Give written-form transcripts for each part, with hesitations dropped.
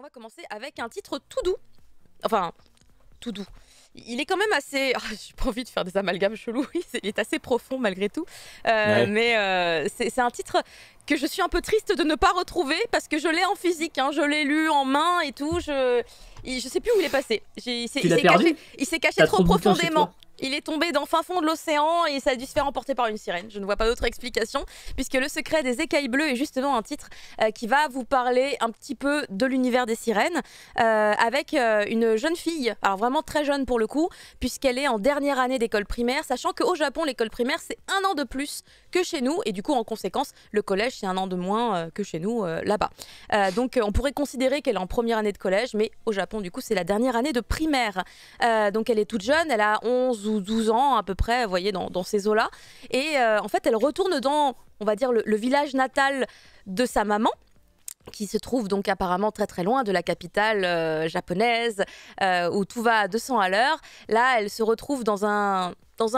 va commencer avec un titre tout doux. Enfin, tout doux. Il est quand même assez... j'ai pas envie de faire des amalgames chelous, il est assez profond malgré tout. Ouais. Mais c'est un titre que je suis un peu triste de ne pas retrouver parce que je l'ai en physique, hein, je l'ai lu en main et tout. Je sais plus où il est passé. Tu l'as perdu? Il s'est caché T'as trop trop de bouquins chez profondément. toi. Il est tombé dans le fin fond de l'océan et ça a dû se faire emporter par une sirène. Je ne vois pas d'autre explication, puisque Le secret des écailles bleues est justement un titre qui va vous parler un petit peu de l'univers des sirènes, avec une jeune fille, alors vraiment très jeune pour le coup, puisqu'elle est en dernière année d'école primaire, sachant qu'au Japon, l'école primaire, c'est 1 an de plus que chez nous, et du coup, en conséquence, le collège, c'est 1 an de moins que chez nous, là-bas. Donc, on pourrait considérer qu'elle est en première année de collège, mais au Japon, du coup, c'est la dernière année de primaire. Donc, elle est toute jeune, elle a 11 ou 12 ans à peu près, vous voyez, dans ces eaux-là. Et en fait, elle retourne dans, on va dire, le village natal de sa maman, qui se trouve donc apparemment très très loin de la capitale japonaise, où tout va à 200 à l'heure. Là, elle se retrouve dans un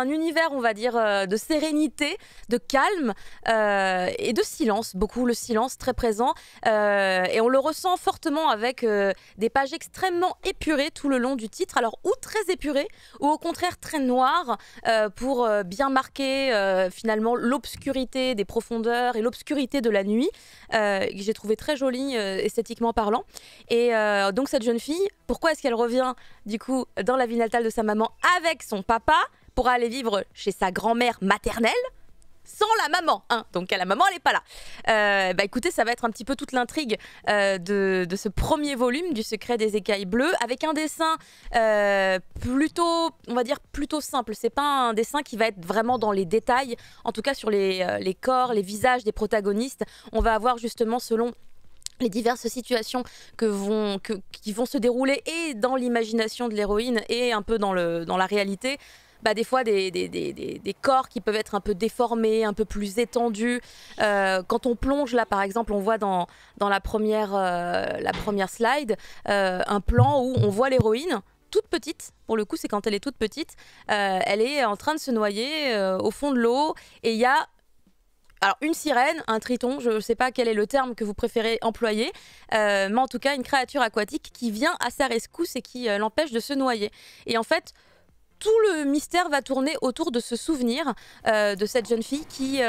univers, on va dire, de sérénité, de calme et de silence, beaucoup le silence très présent. Et on le ressent fortement avec des pages extrêmement épurées tout le long du titre. Alors, ou très épurées, ou au contraire très noires, pour bien marquer finalement l'obscurité des profondeurs et l'obscurité de la nuit, que j'ai trouvé très jolie esthétiquement parlant. Et donc cette jeune fille, pourquoi est-ce qu'elle revient du coup dans la ville natale de sa maman avec son papa pour aller vivre chez sa grand-mère maternelle sans la maman, hein. Donc la maman elle est pas là. Bah écoutez, ça va être un petit peu toute l'intrigue de ce premier volume du secret des écailles bleues, avec un dessin plutôt, on va dire plutôt simple. C'est pas un dessin qui va être vraiment dans les détails, en tout cas sur les corps, les visages des protagonistes. On va avoir justement selon les diverses situations qui vont se dérouler et dans l'imagination de l'héroïne et un peu dans la réalité. Bah, des fois des corps qui peuvent être un peu déformés, un peu plus étendus. Quand on plonge là par exemple, on voit dans la première slide un plan où on voit l'héroïne toute petite, pour le coup c'est quand elle est toute petite, elle est en train de se noyer au fond de l'eau et il y a alors une sirène, un triton, je ne sais pas quel est le terme que vous préférez employer, mais en tout cas une créature aquatique qui vient à sa rescousse et qui l'empêche de se noyer. Et en fait, tout le mystère va tourner autour de ce souvenir de cette jeune fille qui,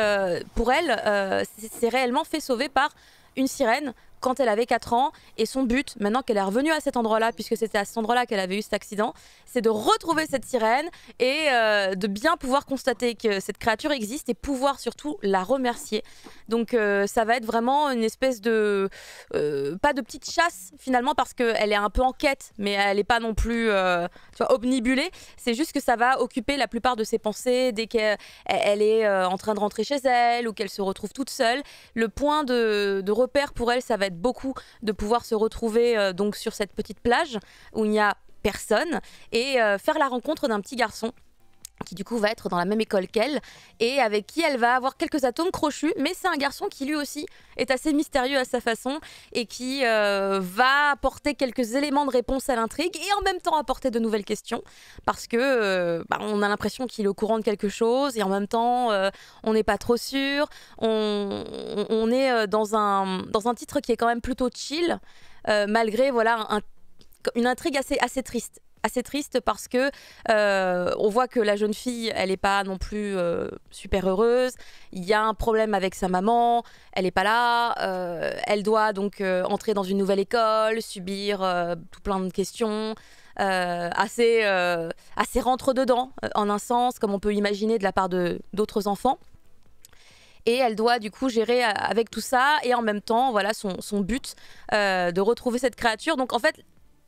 pour elle, s'est réellement fait sauver par une sirène quand elle avait 4 ans. Et son but, maintenant qu'elle est revenue à cet endroit-là, puisque c'était à cet endroit-là qu'elle avait eu cet accident, c'est de retrouver cette sirène et de bien pouvoir constater que cette créature existe et pouvoir surtout la remercier. Donc ça va être vraiment une espèce de... pas de petite chasse finalement, parce qu'elle est un peu en quête, mais elle n'est pas non plus tu vois, obnibulée. C'est juste que ça va occuper la plupart de ses pensées dès qu'elle est en train de rentrer chez elle ou qu'elle se retrouve toute seule. Le point de repère pour elle, ça va être beaucoup de pouvoir se retrouver donc sur cette petite plage où il n'y a personne et faire la rencontre d'un petit garçon qui du coup va être dans la même école qu'elle et avec qui elle va avoir quelques atomes crochus, mais c'est un garçon qui lui aussi est assez mystérieux à sa façon et qui va apporter quelques éléments de réponse à l'intrigue et en même temps apporter de nouvelles questions parce que on a l'impression qu'il est au courant de quelque chose et en même temps on n'est pas trop sûr. On est dans un titre qui est quand même plutôt chill, malgré voilà une intrigue assez triste. Assez triste parce que on voit que la jeune fille, elle n'est pas non plus super heureuse. Il y a un problème avec sa maman, elle n'est pas là. Elle doit donc entrer dans une nouvelle école, subir tout plein de questions. Assez rentre-dedans, en un sens, comme on peut imaginer de la part d'autres enfants. Et elle doit du coup gérer avec tout ça et en même temps, voilà son but de retrouver cette créature. Donc en fait,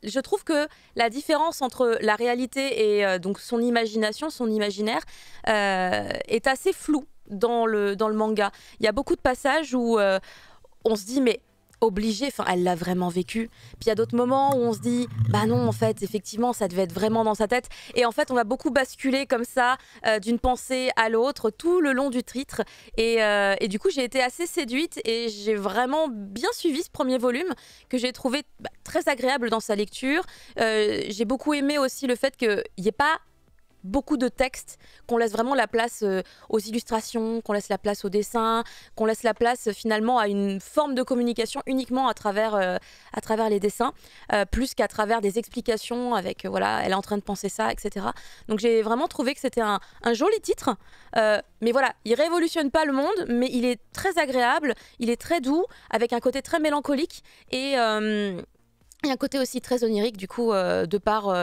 je trouve que la différence entre la réalité et donc son imagination, son imaginaire, est assez floue dans le manga. Il y a beaucoup de passages où on se dit mais obligé, enfin elle l'a vraiment vécu. Puis il y a d'autres moments où on se dit bah non en fait effectivement ça devait être vraiment dans sa tête. Et en fait on va beaucoup basculer comme ça d'une pensée à l'autre tout le long du titre. Et du coup j'ai été assez séduite et j'ai vraiment bien suivi ce premier volume que j'ai trouvé très agréable dans sa lecture. J'ai beaucoup aimé aussi le fait qu'il n'y ait pas beaucoup de texte, qu'on laisse vraiment la place aux illustrations, qu'on laisse la place au dessin, qu'on laisse la place finalement à une forme de communication uniquement à travers les dessins, plus qu'à travers des explications avec voilà, elle est en train de penser ça, etc. Donc j'ai vraiment trouvé que c'était un joli titre, mais voilà, il révolutionne pas le monde, mais il est très agréable, il est très doux, avec un côté très mélancolique et un côté aussi très onirique du coup de par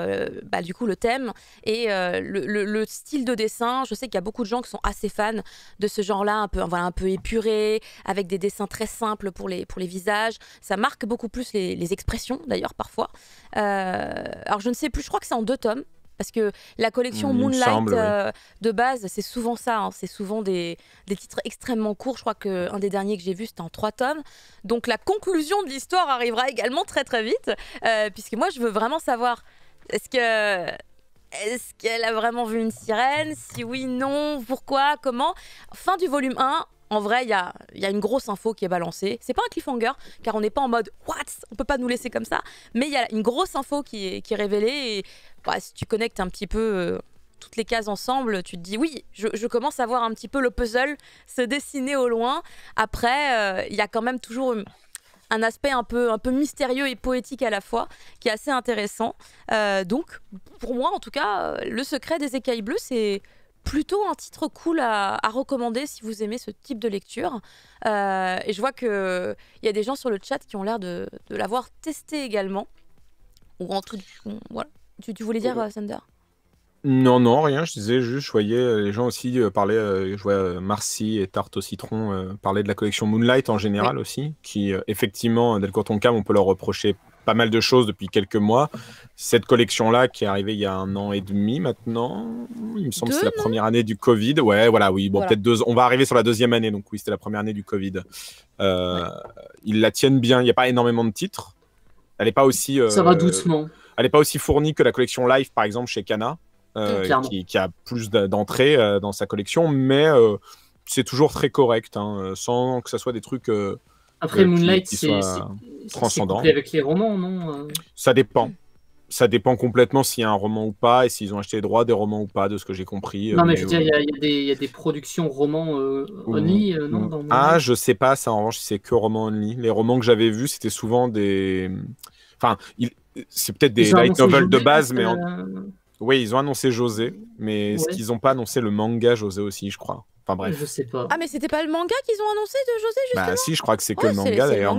du coup le thème et le style de dessin. Je sais qu'il y a beaucoup de gens qui sont assez fans de ce genre-là, un peu épuré, avec des dessins très simples pour les visages. Ça marque beaucoup plus les expressions d'ailleurs parfois. Alors je ne sais plus, je crois que c'est en 2 tomes. Parce que la collection Moonlight de base, c'est souvent ça. Hein. C'est souvent des titres extrêmement courts. Je crois qu'un des derniers que j'ai vu, c'était en 3 tomes. Donc la conclusion de l'histoire arrivera également très très vite. Puisque moi, je veux vraiment savoir, est-ce qu'elle a vraiment vu une sirène? Si oui, non, pourquoi, comment? Fin du volume 1. En vrai, il y a une grosse info qui est balancée. C'est pas un cliffhanger, car on n'est pas en mode « What ?» On peut pas nous laisser comme ça. Mais il y a une grosse info qui est révélée. Et si tu connectes un petit peu toutes les cases ensemble, tu te dis « Oui, je commence à voir un petit peu le puzzle se dessiner au loin. » Après, il y a quand même toujours un aspect un peu mystérieux et poétique à la fois, qui est assez intéressant. Donc, pour moi, en tout cas, Le secret des écailles bleues, c'est plutôt un titre cool à recommander si vous aimez ce type de lecture. Et je vois qu'il y a des gens sur le chat qui ont l'air de l'avoir testé également. Ou en tout, voilà. Tu voulais dire, Sander? Non, rien, je disais juste, je voyais les gens aussi parler, je vois Marcy et Tarte au citron parler de la collection Moonlight en général aussi, qui effectivement, Delcourt Tonkam, on peut leur reprocher pas mal de choses depuis quelques mois. Cette collection-là, qui est arrivée il y a 1 an et demi maintenant, il me semble que c'est la première année du Covid. Ouais, voilà, oui, bon, peut-être 2 ans. On va arriver sur la 2e année, donc oui, c'était la première année du Covid. Ils la tiennent bien, il n'y a pas énormément de titres. Elle n'est pas aussi... Ça va doucement. Elle n'est pas aussi fournie que la collection Life, par exemple, chez Kana. Qui a plus d'entrées dans sa collection, mais c'est toujours très correct, hein, sans que ça soit des trucs après Moonlight, qui soient transcendants. C'est couplé avec les romans, non? Ça dépend. Ça dépend complètement s'il y a un roman ou pas, et s'ils ont acheté les droits des romans ou pas, de ce que j'ai compris. Non, mais je veux dire, il y a des productions romans only, non dans Ah, je sais pas, ça en revanche, c'est que romans only. Les romans que j'avais vus, c'était souvent des... Enfin, c'est peut-être des light novels de base, mais... Oui, ils ont annoncé José, mais ce qu'ils n'ont pas annoncé le manga José aussi, je crois. Enfin bref. Je sais pas. Ah, mais c'était pas le manga qu'ils ont annoncé de José, justement? Bah si, je crois que c'est que le manga d'ailleurs.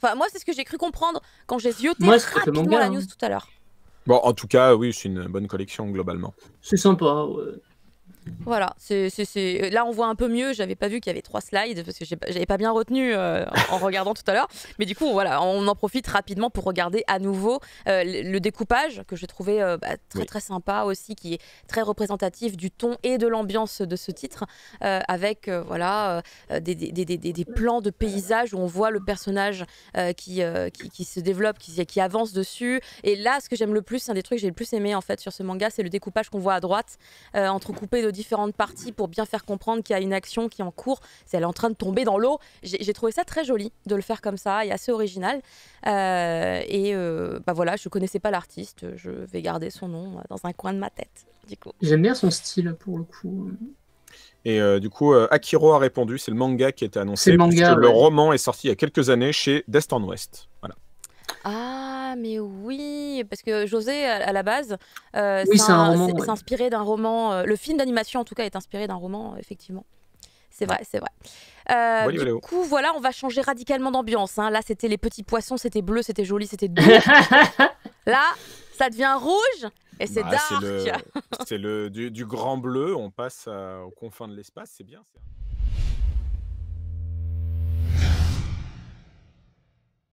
Enfin, moi, c'est ce que j'ai cru comprendre quand j'ai zioté rapidement la news tout à l'heure. Bon, en tout cas, oui, c'est une bonne collection globalement. C'est sympa, ouais. Voilà, là on voit un peu mieux. J'avais pas vu qu'il y avait 3 slides parce que j'avais pas bien retenu en regardant tout à l'heure. Mais du coup, voilà, on en profite rapidement pour regarder à nouveau le découpage que j'ai trouvé très sympa aussi, qui est très représentatif du ton et de l'ambiance de ce titre, avec des plans de paysages où on voit le personnage qui se développe, qui avance dessus. Et là, ce que j'aime le plus, c'est un des trucs que j'ai le plus aimé en fait sur ce manga, c'est le découpage qu'on voit à droite, entrecoupé de différentes parties pour bien faire comprendre qu'il y a une action qui est en cours, elle est en train de tomber dans l'eau. J'ai trouvé ça très joli de le faire comme ça et assez original. Voilà, je connaissais pas l'artiste, je vais garder son nom dans un coin de ma tête. Du coup, j'aime bien son style pour le coup. Et du coup, Akiro a répondu, c'est le manga qui a été annoncé, puisque le roman est sorti il y a quelques années chez D'Est en Ouest. Voilà. Ah, mais oui, parce que José, à la base, c'est inspiré d'un roman. Le film d'animation, en tout cas, est inspiré d'un roman, effectivement. C'est vrai, c'est vrai. Du coup, voilà, on va changer radicalement d'ambiance. Hein. Là, c'était les petits poissons, c'était bleu, c'était joli, c'était doux. Là, ça devient rouge et c'est dark. C'est du grand bleu, on passe aux confins de l'espace, c'est bien.